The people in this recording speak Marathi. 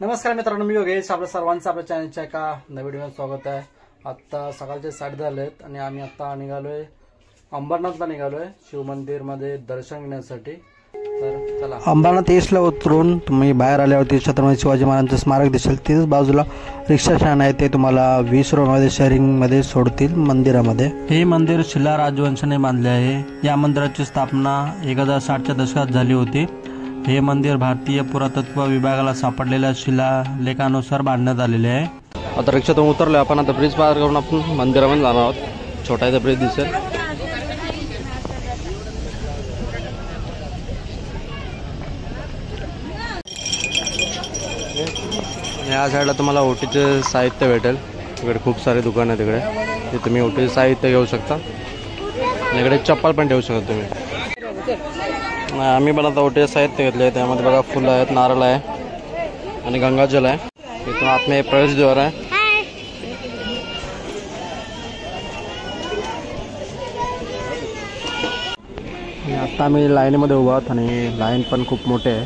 नमस्कार मित्रांनो, मी योगेश. आपल्या सर्वांचं आपल्या चॅनलच्या एका नवीन व्हिडिओमध्ये स्वागत आहे. आता सकाळचे 10:30 झालेत आणि आम्ही आता निघालोय अंबरनाथला निघालोय शिवमंदिरमध्ये दर्शन घेण्यासाठी. तर चला, अंबरनाथ ईस्टला उतरून तुम्ही बाहेर आल्यावरती छत्रपती शिवाजी महाराजांचं स्मारक दिसेल. तिथेच बाजूला रिक्षा स्टँड आहे, ते तुम्हाला 20 रुपयामध्ये शेअरिंगमध्ये सोडतील मंदिरामध्ये. हे मंदिर शिला राजवंशाने बांधले आहे. या मंदिराची स्थापना 1060च्या दशकात झाली होती. हे मंदिर भारतीय पुरातत्व विभागाला सापडलेल्या शिलालेखानुसार बांधण्यात आलेले आहे. आता रिक्षातून उतरलो आपण. आता ब्रिज पार करून आपण मंदिरामध्ये जाणार आहोत. छोटासा ब्रिज दिसेल. या साईडला तुम्हाला ओटीचे साहित्य भेटेल. तिकडे खूप सारे दुकान आहे तिकडे, ते तुम्ही ओटीचे साहित्य घेऊ शकता. इकडे चप्पल पण ठेवू शकता तुम्ही. आम्ही पण आता ओटीचे साहित्य घेतले. त्यामध्ये बघा फुलं आहेत, नारळ आहे आणि गंगाजल आहे. इथून आतमध्ये प्रवेशद्वार आहे. आता आम्ही लाईनमध्ये उभा आहोत आणि लाईन पण खूप मोठे आहे.